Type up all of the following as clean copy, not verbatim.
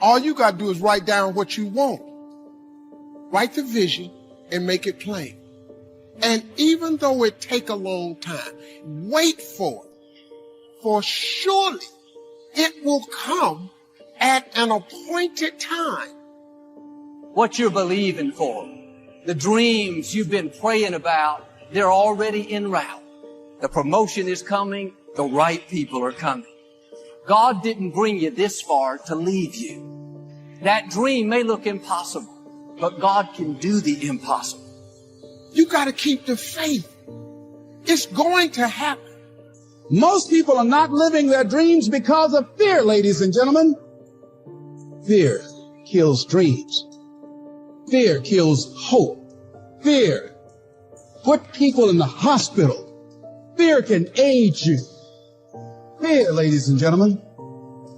All you got to do is write down what you want. Write the vision and make it plain. And even though it take a long time, wait for it. For surely it will come at an appointed time. What you're believing for, the dreams you've been praying about, they're already en route. The promotion is coming. The right people are coming. God didn't bring you this far to leave you. That dream may look impossible, but God can do the impossible. You got to keep the faith. It's going to happen. Most people are not living their dreams because of fear, ladies and gentlemen. Fear kills dreams. Fear kills hope. Fear put people in the hospital. Fear can age you. Fear, ladies and gentlemen,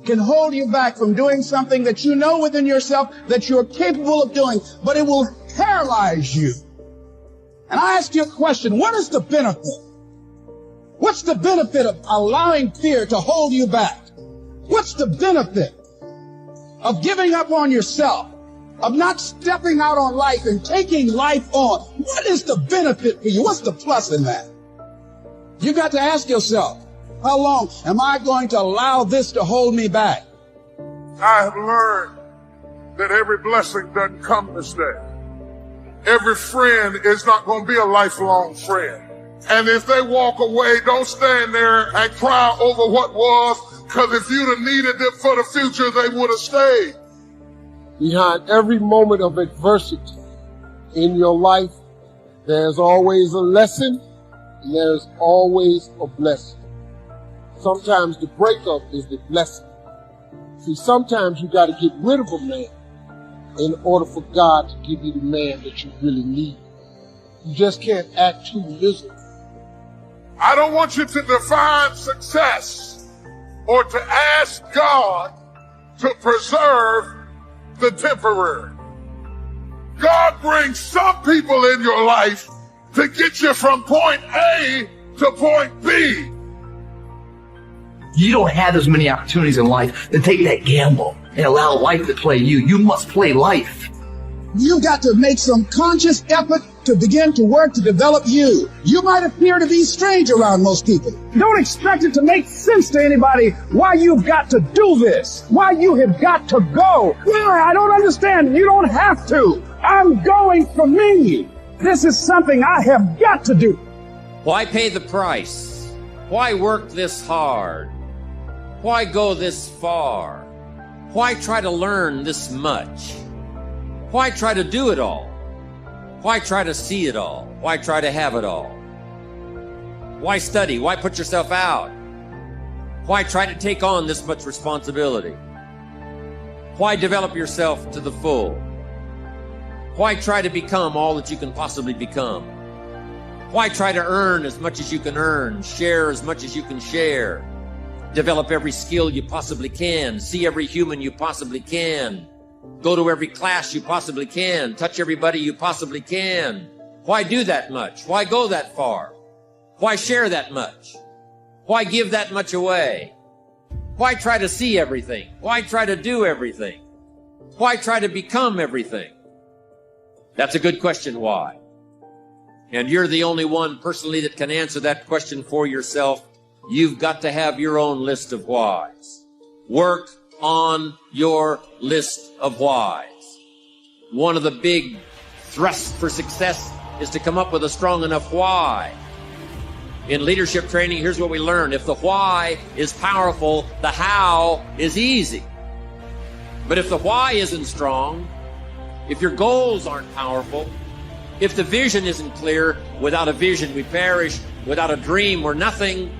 can hold you back from doing something that you know within yourself that you're capable of doing, but it will paralyze you. And I ask you a question, what is the benefit? What's the benefit of allowing fear to hold you back? What's the benefit of giving up on yourself, of not stepping out on life and taking life on? What is the benefit for you? What's the plus in that? You got to ask yourself, how long am I going to allow this to hold me back? I have learned that every blessing doesn't come this day. Every friend is not going to be a lifelong friend. And if they walk away, don't stand there and cry over what was, because if you'd have needed them for the future, they would have stayed. Behind every moment of adversity in your life, there's always a lesson and there's always a blessing. Sometimes the breakup is the blessing. See, sometimes you got to get rid of a man in order for God to give you the man that you really need. You just can't act too miserable. I don't want you to define success or to ask God to preserve the temporary. God brings some people in your life to get you from point A to point B. You don't have as many opportunities in life to take that gamble and allow life to play you. You must play life. You've got to make some conscious effort to begin to work to develop you. You might appear to be strange around most people. Don't expect it to make sense to anybody why you've got to do this, why you have got to go. Why? I don't understand. You don't have to. I'm going for me. This is something I have got to do. Why pay the price? Why work this hard? Why go this far? Why try to learn this much? Why try to do it all? Why try to see it all? Why try to have it all? Why study? Why put yourself out? Why try to take on this much responsibility? Why develop yourself to the full? Why try to become all that you can possibly become? Why try to earn as much as you can earn, share as much as you can share, develop every skill you possibly can, see every human you possibly can, go to every class you possibly can, touch everybody you possibly can? Why do that much? Why go that far? Why share that much? Why give that much away? Why try to see everything? Why try to do everything? Why try to become everything? That's a good question, why? And you're the only one personally that can answer that question for yourself. You've got to have your own list of whys. Work on your list of whys. One of the big thrusts for success is to come up with a strong enough why. In leadership training, here's what we learn. If the why is powerful, the how is easy. But if the why isn't strong, if your goals aren't powerful, if the vision isn't clear, without a vision we perish, without a dream we're nothing.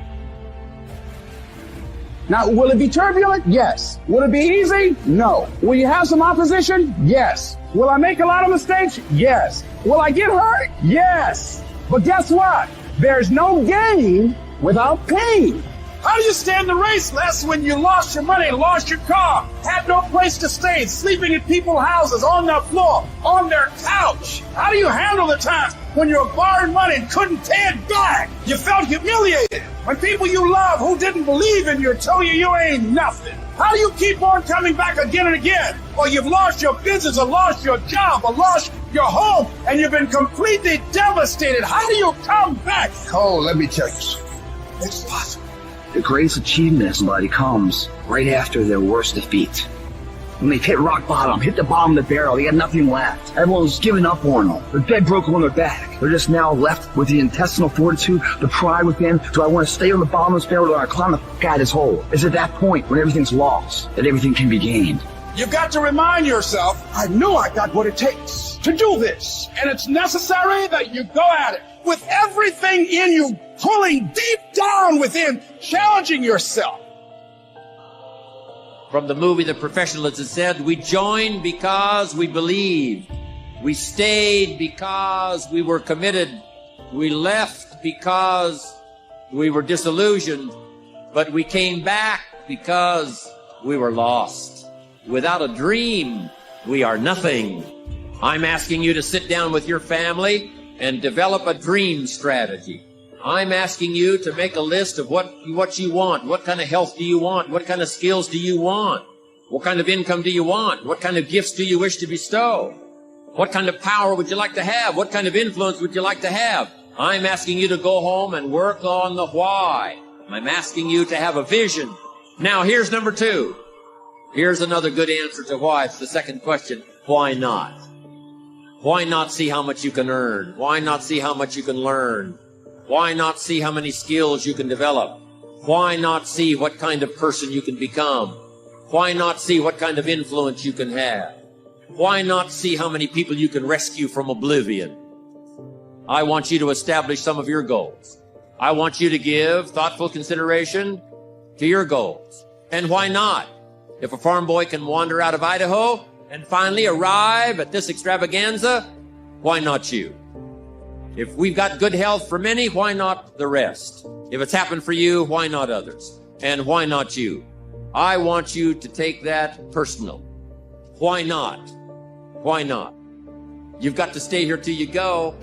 Now, will it be turbulent? Yes. Will it be easy? No. Will you have some opposition? Yes. Will I make a lot of mistakes? Yes. Will I get hurt? Yes. But guess what? There's no gain without pain. How do you stand the race, Les, when you lost your money, lost your car, had no place to stay, sleeping in people's houses, on their floor, on their couch? How do you handle the times when you were borrowing money and couldn't pay it back? You felt humiliated when people you love who didn't believe in you told you you ain't nothing. How do you keep on coming back again and again? Or you've lost your business, or lost your job, or lost your home, and you've been completely devastated. How do you come back? Cole, let me tell you something. It's possible. The greatest achievement of somebody comes right after their worst defeat. When they've hit rock bottom, hit the bottom of the barrel, they got nothing left. Everyone's given up on them. They're dead broke on their back. They're just now left with the intestinal fortitude, the pride within. Do I want to stay on the bottom of this barrel, or do I climb the f*** out of this hole? It's at that point when everything's lost that everything can be gained. You've got to remind yourself, I know I got what it takes to do this. And it's necessary that you go at it with everything in you, pulling deep down within, challenging yourself. From the movie The Professional, it said, we joined because we believed. We stayed because we were committed. We left because we were disillusioned. But we came back because we were lost. Without a dream, we are nothing. I'm asking you to sit down with your family and develop a dream strategy. I'm asking you to make a list of what you want. What kind of health do you want? What kind of skills do you want? What kind of income do you want? What kind of gifts do you wish to bestow? What kind of power would you like to have? What kind of influence would you like to have? I'm asking you to go home and work on the why. I'm asking you to have a vision. Now, here's number 2. Here's another good answer to why. It's the second question. Why not? Why not see how much you can earn? Why not see how much you can learn? Why not see how many skills you can develop? Why not see what kind of person you can become? Why not see what kind of influence you can have? Why not see how many people you can rescue from oblivion? I want you to establish some of your goals. I want you to give thoughtful consideration to your goals. And why not? If a farm boy can wander out of Idaho and finally arrive at this extravaganza, why not you? If we've got good health for many, why not the rest? If it's happened for you, why not others? And why not you? I want you to take that personal. Why not? Why not? You've got to stay here till you go.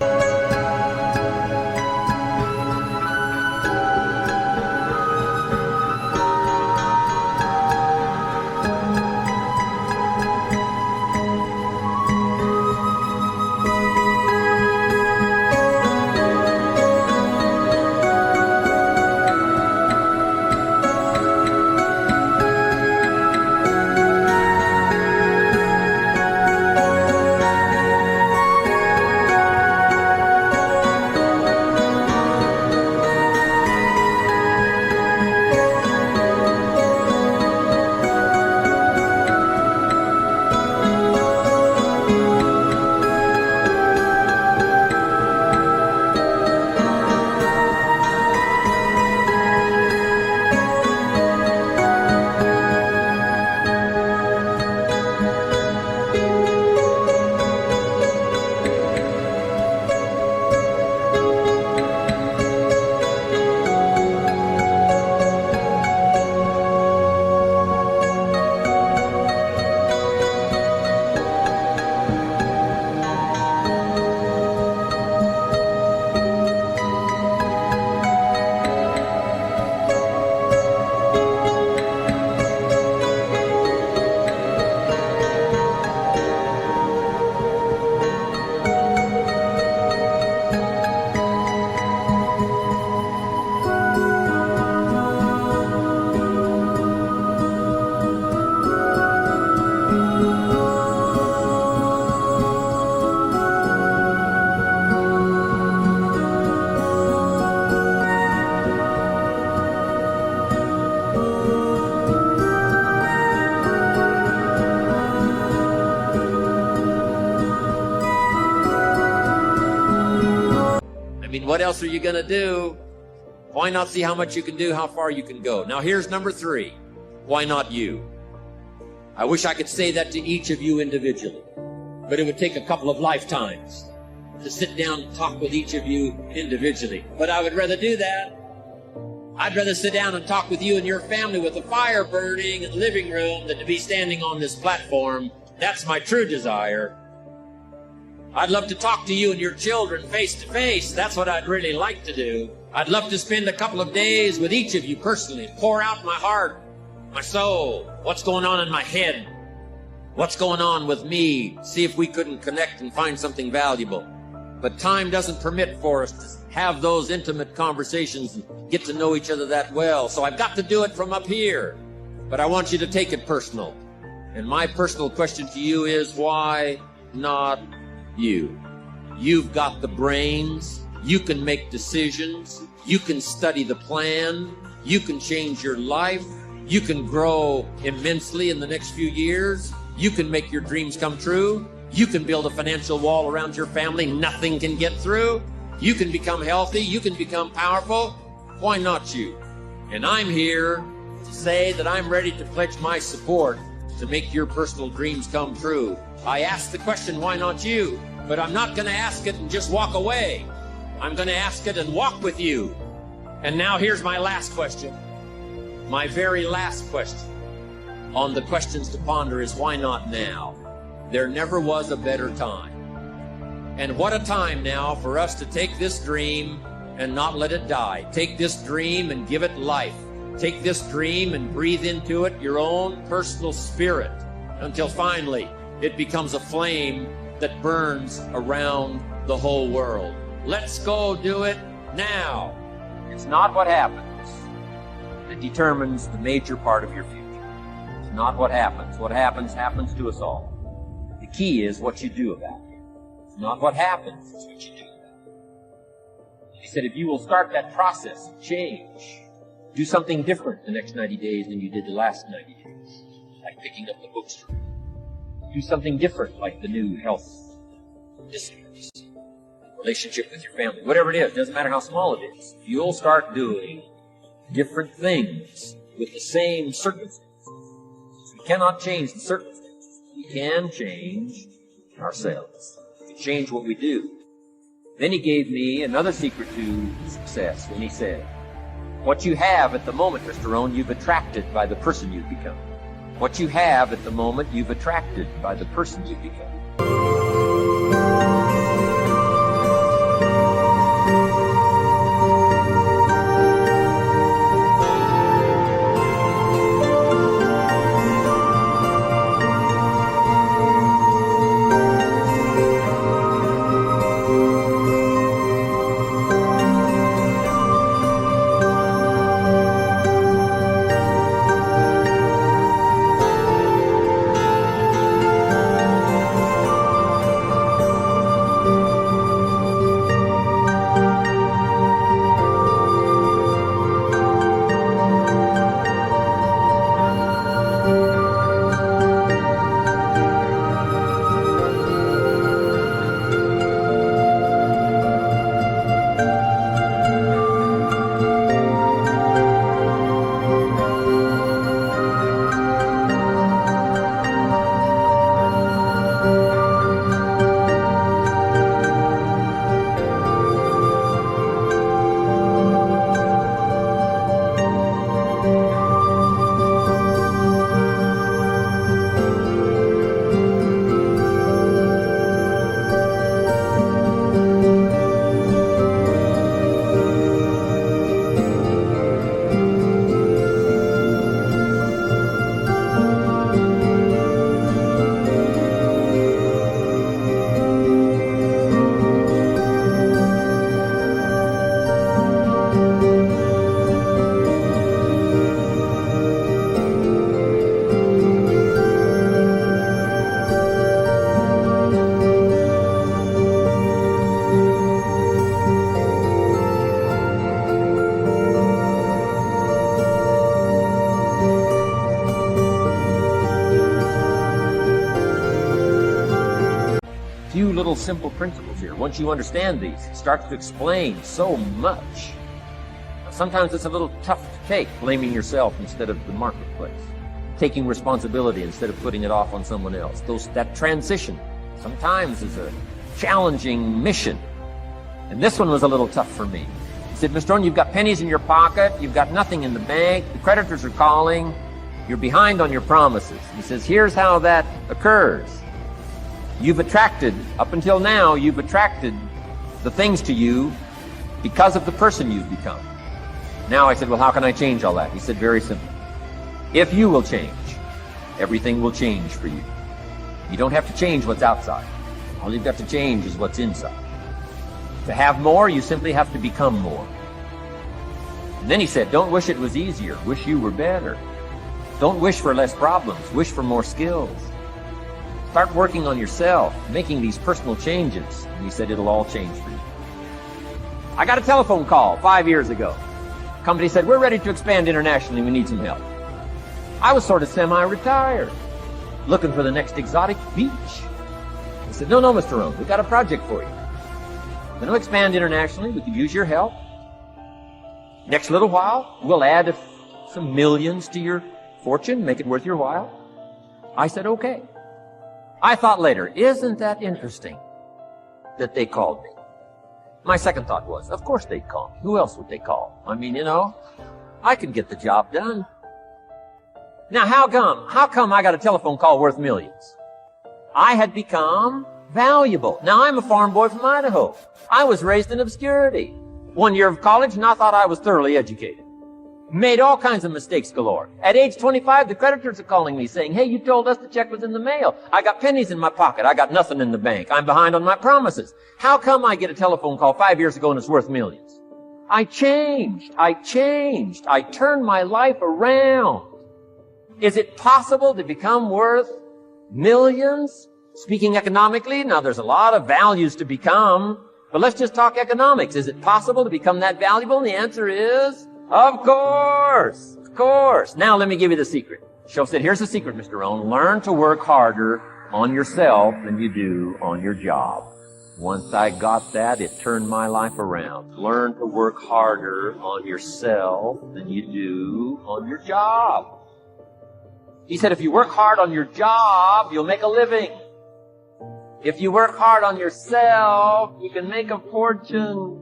What else are you going to do? Why not see how much you can do, how far you can go? Now here's number 3. Why not you? I wish I could say that to each of you individually, but it would take a couple of lifetimes to sit down and talk with each of you individually. But I would rather do that. I'd rather sit down and talk with you and your family with a fire burning in the living room than to be standing on this platform. That's my true desire. I'd love to talk to you and your children face to face. That's what I'd really like to do. I'd love to spend a couple of days with each of you personally, pour out my heart. my soul, what's going on in my head, what's going on with me, see if we couldn't connect and find something valuable. But time doesn't permit for us to have those intimate conversations and get to know each other that well. So I've got to do it from up here. But I want you to take it personal. And my personal question to you is, why not you? You've got the brains. You can make decisions. You can study the plan. You can change your life. You can grow immensely in the next few years. You can make your dreams come true. You can build a financial wall around your family nothing can get through. You can become healthy. You can become powerful. Why not you? And I'm here to say that I'm ready to pledge my support to make your personal dreams come true. I asked the question, why not you? But I'm not going to ask it and just walk away. I'm going to ask it and walk with you. And now here's my last question. My very last question on the questions to ponder is, why not now? There never was a better time. And what a time now for us to take this dream and not let it die. Take this dream and give it life. Take this dream and breathe into it your own personal spirit until finally it becomes a flame that burns around the whole world. Let's go do it now. It's not what happens that determines the major part of your future. It's not what happens. What happens to us all. The key is what you do about it. It's not what happens, it's what you do about it. He said, if you will start that process of change, do something different the next 90 days than you did the last 90 days, like picking up the bookstore. Do something different, like the new health disciplines, relationship with your family, whatever it is, doesn't matter how small it is. You'll start doing different things with the same circumstances. We cannot change the circumstances. We can change ourselves. We can change what we do. Then he gave me another secret to success when he said, what you have at the moment, Mr. Rohn, you've attracted by the person you've become. What you have at the moment, you've attracted by the person you've become. Few little simple principles here. Once you understand these, it starts to explain so much. Sometimes it's a little tough to take, blaming yourself instead of the marketplace, taking responsibility instead of putting it off on someone else. That transition sometimes is a challenging mission. And this one was a little tough for me. He said, Mr. Rohn, you've got pennies in your pocket, you've got nothing in the bank, the creditors are calling, you're behind on your promises. He says, here's how that occurs. You've attracted, up until now, you've attracted the things to you because of the person you've become. Now I said, well, how can I change all that? He said, very simple. If you will change, everything will change for you. You don't have to change what's outside. All you've got to change is what's inside. To have more, you simply have to become more. And then he said, don't wish it was easier. Wish you were better. Don't wish for less problems. Wish for more skills. Start working on yourself, making these personal changes. And he said, it'll all change for you. I got a telephone call 5 years ago. Company said, we're ready to expand internationally. We need some help. I was sort of semi-retired, looking for the next exotic beach. I said, no, Mr. Rohn, we've got a project for you. We're going to expand internationally. We could use your help. Next little while, we'll add some millions to your fortune, make it worth your while. I said, okay. I thought later, isn't that interesting that they called me? My second thought was, of course they'd call me. Who else would they call? I mean, I could get the job done. Now, how come I got a telephone call worth millions? I had become valuable. Now, I'm a farm boy from Idaho. I was raised in obscurity. 1 year of college, and I thought I was thoroughly educated. Made all kinds of mistakes galore. At age 25, the creditors are calling me saying, hey, you told us the check was in the mail. I got pennies in my pocket. I got nothing in the bank. I'm behind on my promises. How come I get a telephone call 5 years ago and it's worth millions? I changed. I turned my life around. Is it possible to become worth millions? Speaking economically, now there's a lot of values to become, but let's just talk economics. Is it possible to become that valuable? And the answer is, of course. Now let me give you the secret. Show said, here's the secret, Mr. Rohn. Learn to work harder on yourself than you do on your job. Once I got that, it turned my life around. Learn to work harder on yourself than you do on your job. He said, if you work hard on your job, you'll make a living. If you work hard on yourself, you can make a fortune.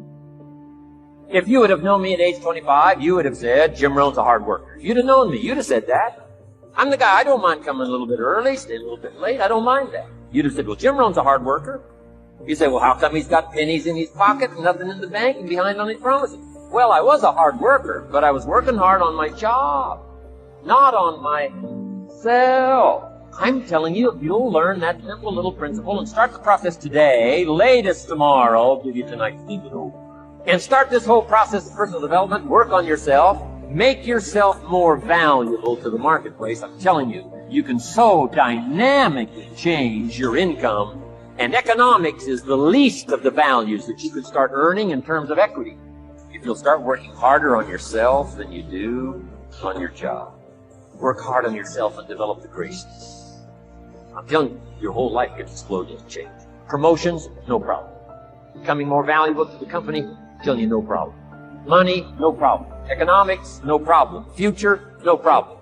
If you would have known me at age 25, you would have said, Jim Rohn's a hard worker. If you'd have known me, you'd have said that. I'm the guy, I don't mind coming a little bit early, staying a little bit late, I don't mind that. You'd have said, well, Jim Rohn's a hard worker. You say, well, how come he's got pennies in his pocket and nothing in the bank and behind on his promises? Well, I was a hard worker, but I was working hard on my job, not on myself. I'm telling you, if you'll learn that simple little principle and start the process today, latest tomorrow, I'll give you tonight's video, and start this whole process of personal development, work on yourself, make yourself more valuable to the marketplace. I'm telling you, you can so dynamically change your income, and economics is the least of the values that you could start earning in terms of equity if you'll start working harder on yourself than you do on your job. Work hard on yourself and develop the graces. I'm telling you, your whole life gets exploded and changed. Promotions, no problem. Becoming more valuable to the company, I'm telling you, no problem. Money, no problem. Economics, no problem. Future, no problem.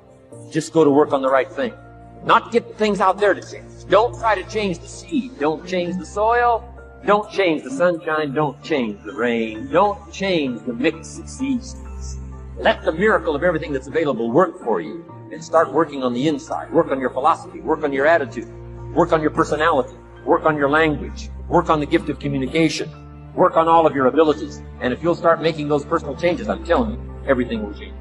Just go to work on the right thing. Not get things out there to change. Don't try to change the seed. Don't change the soil. Don't change the sunshine. Don't change the rain. Don't change the mix of seasons. Let the miracle of everything that's available work for you. And start working on the inside. Work on your philosophy. Work on your attitude. Work on your personality. Work on your language. Work on the gift of communication. Work on all of your abilities. And if you'll start making those personal changes, I'm telling you, everything will change.